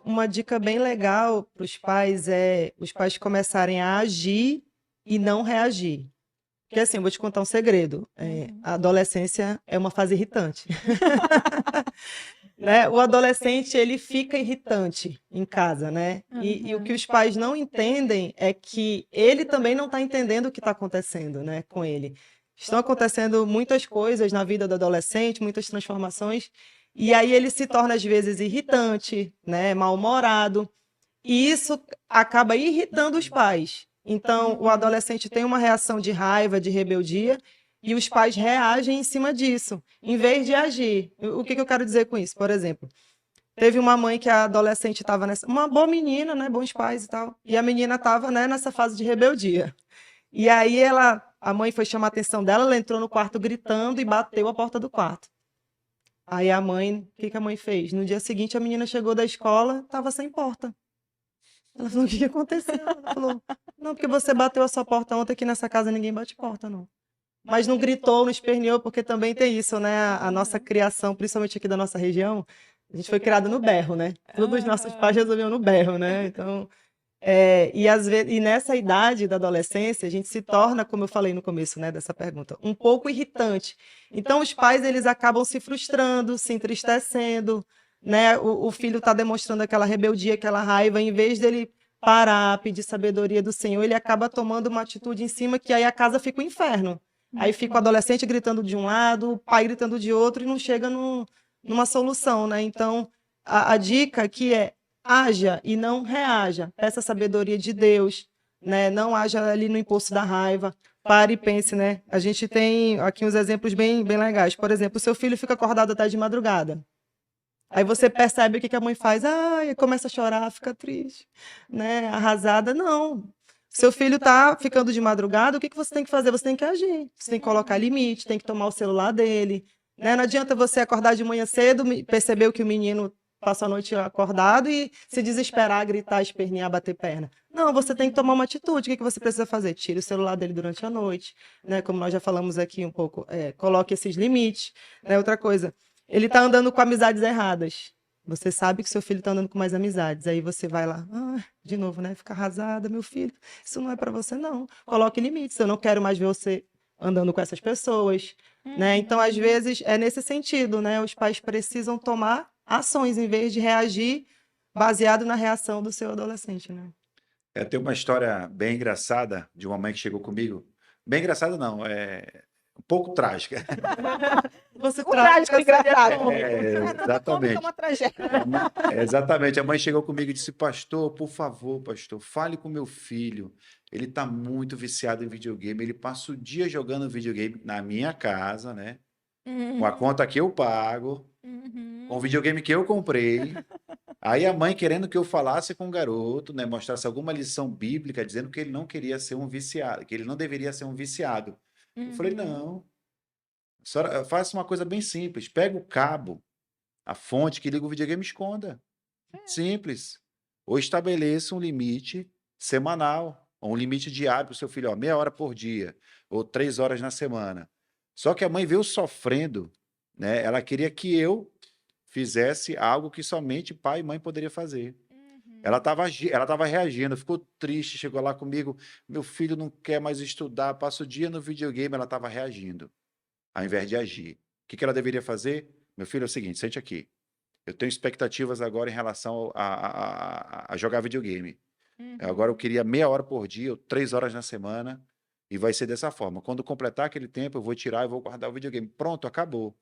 Uma dica bem legal para os pais é os pais começarem a agir e não reagir. Porque assim, eu vou te contar um segredo. A adolescência é uma fase irritante. Né? O adolescente, ele fica irritante em casa, né? E o que os pais não entendem é que ele também não está entendendo o que está acontecendo, né, com ele. Estão acontecendo muitas coisas na vida do adolescente, muitas transformações, e aí ele se torna, às vezes, irritante, né, mal-humorado, e isso acaba irritando os pais. Então, o adolescente tem uma reação de raiva, de rebeldia, e os pais reagem em cima disso, em vez de agir. O que eu quero dizer com isso? Por exemplo, teve uma mãe que a adolescente estava nessa, uma boa menina, né, bons pais e tal, e a menina estava, né, nessa fase de rebeldia. E aí a mãe foi chamar a atenção dela, ela entrou no quarto gritando e bateu a porta do quarto. Aí a mãe, o que a mãe fez? No dia seguinte a menina chegou da escola, estava sem porta. Ela falou, o que aconteceu? Ela falou, não, porque você bateu a sua porta ontem, aqui nessa casa ninguém bate porta, não. Mas não gritou, não esperneou, porque também tem isso, né? A nossa criação, principalmente aqui da nossa região, a gente foi criado no berro, né? Todos os nossos pais resolviam no berro, né? Então, e nessa idade da adolescência, a gente se torna, como eu falei no começo, né, dessa pergunta, um pouco irritante. Então, os pais, eles acabam se frustrando, se entristecendo, né? O filho está demonstrando aquela rebeldia, aquela raiva, em vez dele parar, pedir sabedoria do Senhor, ele acaba tomando uma atitude em cima que aí a casa fica um inferno. Aí fica o adolescente gritando de um lado, o pai gritando de outro e não chega numa solução, né? Então, a dica aqui é haja e não reaja. Peça a sabedoria de Deus, né? Não haja ali no impulso da raiva. Pare e pense, né? A gente tem aqui uns exemplos bem legais. Por exemplo, o seu filho fica acordado até de madrugada. Aí você percebe o que a mãe faz. Ai, começa a chorar, fica triste, né? Arrasada. Não. Seu filho está ficando de madrugada, o que você tem que fazer? Você tem que agir. Você tem que colocar limite, tem que tomar o celular dele. Né? Não adianta você acordar de manhã cedo, perceber que o menino passa a noite acordado e se desesperar, gritar, espernear, bater perna. Não, você tem que tomar uma atitude. O que você precisa fazer? Tire o celular dele durante a noite, né? Como nós já falamos aqui um pouco, coloque esses limites. Né? Outra coisa, ele está andando com amizades erradas. Você sabe que seu filho está andando com mais amizades. Aí você vai lá, de novo, né? Fica arrasada, meu filho. Isso não é para você, não. Coloque limites. Eu não quero mais ver você andando com essas pessoas. Né? Então, às vezes, é nesse sentido, né? Os pais precisam tomar ações em vez de reagir baseado na reação do seu adolescente, né? Tem uma história bem engraçada de uma mãe que chegou comigo. Bem engraçada, não, um pouco trágica. Você O trágico é engraçado. Exatamente. É uma tragédia. Exatamente. A mãe chegou comigo e disse: Pastor, por favor, pastor, fale com meu filho. Ele está muito viciado em videogame. Ele passa o dia jogando videogame na minha casa, né? Com a conta que eu pago, com o videogame que eu comprei. Aí a mãe querendo que eu falasse com o garoto, né? Mostrasse alguma lição bíblica, dizendo que ele não queria ser um viciado, que ele não deveria ser um viciado. Eu falei: não. Senhora, faça uma coisa bem simples. Pega o cabo, a fonte que liga o videogame, e esconda. Simples. Ou estabeleça um limite semanal, ou um limite diário para o seu filho, ó, meia hora por dia, ou 3 horas na semana. Só que a mãe veio sofrendo, né? Ela queria que eu fizesse algo que somente pai e mãe poderiam fazer. Ela estava reagindo, ficou triste, chegou lá comigo, meu filho não quer mais estudar, passa o dia no videogame, ela estava reagindo ao invés de agir. O que ela deveria fazer? Meu filho, é o seguinte, sente aqui. Eu tenho expectativas agora em relação a jogar videogame. Agora eu queria meia hora por dia, ou 3 horas na semana, e vai ser dessa forma. Quando completar aquele tempo, eu vou tirar e vou guardar o videogame. Pronto, acabou.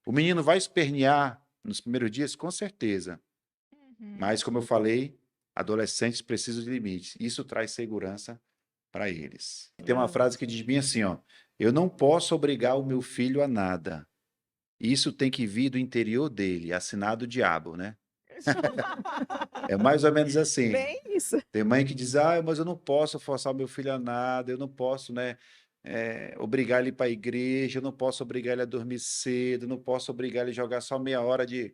O menino vai espernear nos primeiros dias, com certeza. Mas, como eu falei, adolescentes precisam de limites. Isso traz segurança para eles. Tem uma frase que diz bem assim, ó: eu não posso obrigar o meu filho a nada. Isso tem que vir do interior dele, assinado o diabo, né? É mais ou menos assim. Bem isso. Tem mãe que diz: mas eu não posso forçar o meu filho a nada, eu não posso, né, obrigar ele para a igreja, eu não posso obrigar ele a dormir cedo, eu não posso obrigar ele a jogar só meia hora de...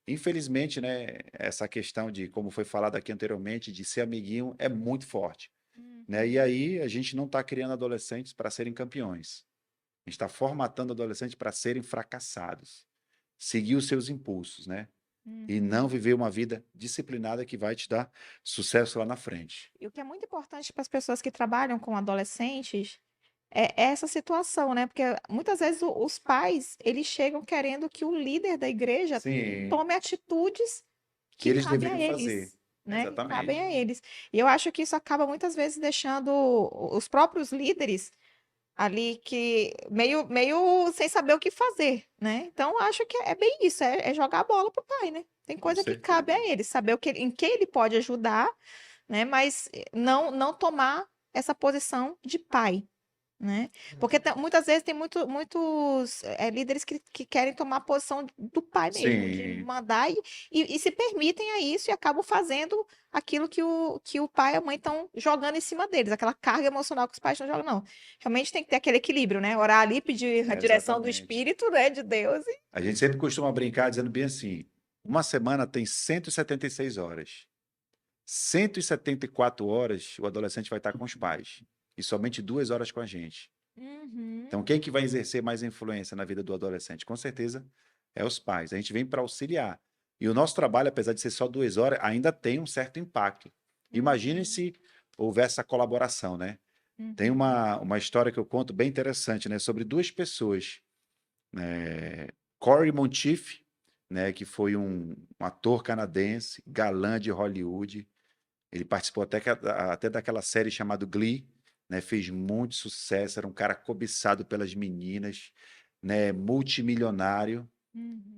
Infelizmente, né, essa questão de, como foi falado aqui anteriormente, de ser amiguinho é muito forte. Né? E aí a gente não está criando adolescentes para serem campeões. A gente está formatando adolescentes para serem fracassados. Seguir os seus impulsos, né? e não viver uma vida disciplinada que vai te dar sucesso lá na frente. E o que é muito importante para as pessoas que trabalham com adolescentes é essa situação, né? Porque muitas vezes os pais, eles chegam querendo que o líder da igreja Sim, tome atitudes que que eles cabem a deveriam fazer. eles, né? Que cabem Exatamente. a eles. E eu acho que isso acaba muitas vezes deixando os próprios líderes ali que meio sem saber o que fazer, né? Então, eu acho que é bem isso, é jogar a bola pro pai, né? Tem Com coisa que cabe certeza. a ele, saber em que ele pode ajudar, né? Mas não tomar essa posição de pai, né? Porque muitas vezes tem muitos líderes que querem tomar a posição do pai mesmo, de Sim, mandar e se permitem a isso e acabam fazendo aquilo que o pai e a mãe estão jogando em cima deles, aquela carga emocional que os pais estão jogando. Não, realmente tem que ter aquele equilíbrio, né? Orar ali, pedir a direção do exatamente. Espírito, né, de Deus. A gente sempre costuma brincar dizendo bem assim: uma semana tem 176 horas. 174 horas o adolescente vai estar com os pais e somente 2 horas com a gente. Uhum, Então, quem que vai exercer mais influência na vida do adolescente? Com certeza é os pais. A gente vem para auxiliar. E o nosso trabalho, apesar de ser só 2 horas, ainda tem um certo impacto. Imagine uhum, se houvesse essa colaboração, né? Tem uhum, uma história que eu conto bem interessante, né? Sobre duas pessoas, né? Corey Monteith, né? Que foi um ator canadense, galã de Hollywood. Ele participou até daquela série chamada Glee, né? Fez muito sucesso, era um cara cobiçado pelas meninas, né? Multimilionário.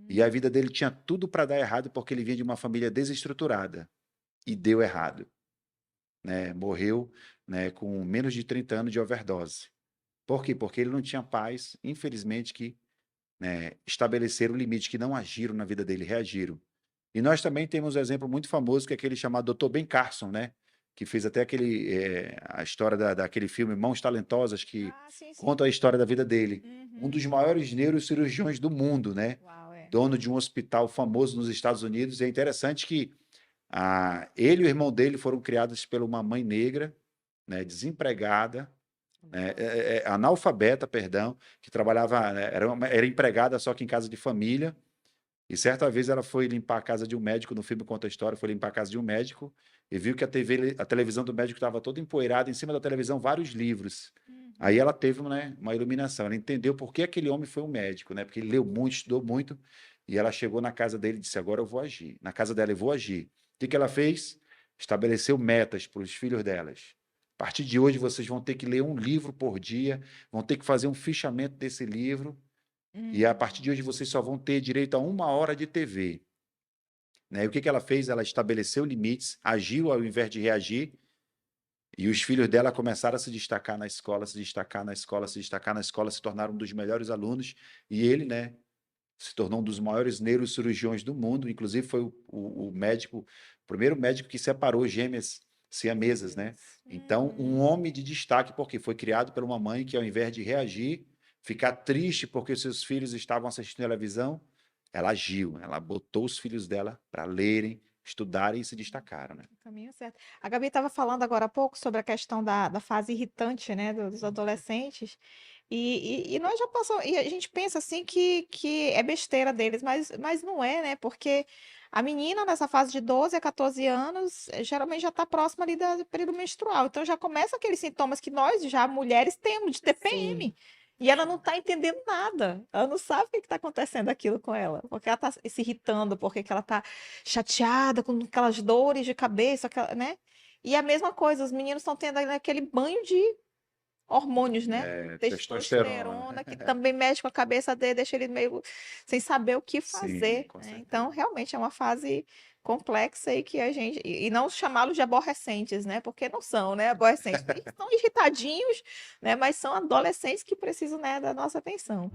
E uhum. a vida dele tinha tudo para dar errado porque ele vinha de uma família desestruturada e deu errado, né? Morreu, né, com menos de 30 anos de overdose. Por quê? Porque ele não tinha paz, infelizmente, que, né, estabeleceram o limite, que não agiram na vida dele, reagiram. E nós também temos um exemplo muito famoso, que é aquele chamado Dr. Ben Carson, né? Que fez até a história daquele filme Mãos Talentosas, que Ah, sim, sim. conta a história da vida dele. Um Uhum. dos maiores neurocirurgiões do mundo, né? Uau, é. Dono de um hospital famoso nos Estados Unidos. E é interessante que ele e o irmão dele foram criados por uma mãe negra, né? Desempregada, né, analfabeta, perdão, que trabalhava, né, era empregada só que em casa de família. E certa vez ela foi limpar a casa de um médico, no filme conta a história, foi limpar a casa de um médico e viu que a televisão do médico estava toda empoeirada, em cima da televisão vários livros. Aí Uhum. ela teve, né, uma iluminação, ela entendeu por que aquele homem foi um médico, né? Porque ele leu muito, estudou muito, e ela chegou na casa dele e disse: "Agora eu vou agir". Na casa dela, eu vou agir. O que que ela fez? Estabeleceu metas para os filhos delas. A partir de hoje, vocês vão ter que ler um livro por dia, vão ter que fazer um fichamento desse livro, e a partir de Uhum. hoje vocês só vão ter direito a 1 hora de TV. Né? E o que que ela fez? Ela estabeleceu limites, agiu ao invés de reagir, e os filhos dela começaram a se destacar na escola, se destacar na escola, se destacar na escola, se tornaram um dos melhores alunos, e ele, né, se tornou um dos maiores neurocirurgiões do mundo, inclusive foi o médico, o primeiro médico que separou gêmeas Meu siamesas, né? Deus. Então, um Uhum. homem de destaque, porque foi criado por uma mãe que, ao invés de reagir, ficar triste porque seus filhos estavam assistindo televisão, ela agiu, ela botou os filhos dela para lerem, estudarem e se destacaram, né? O caminho certo. A Gabi estava falando agora há pouco sobre a questão da fase irritante, né, dos adolescentes. E nós já passamos. E a gente pensa assim que é besteira deles, mas não é, né? Porque a menina nessa fase de 12 a 14 anos geralmente já está próxima ali do período menstrual. Então já começa aqueles sintomas que nós, já mulheres, temos de Sim. TPM. E ela não está entendendo nada. Ela não sabe o que está acontecendo aquilo com ela. Porque ela está se irritando, porque que ela está chateada, com aquelas dores de cabeça, né? E a mesma coisa, os meninos estão tendo aquele banho de hormônios, né? Testosterona. Testosterona, que também mexe com a cabeça dele, deixa ele meio sem saber o que Sim, fazer, com né? Então, certeza. realmente é uma fase complexa e que a gente. E não chamá-los de aborrecentes, né? Porque não são, né? Aborrecentes. Eles estão irritadinhos, né? Mas são adolescentes que precisam, né, da nossa atenção.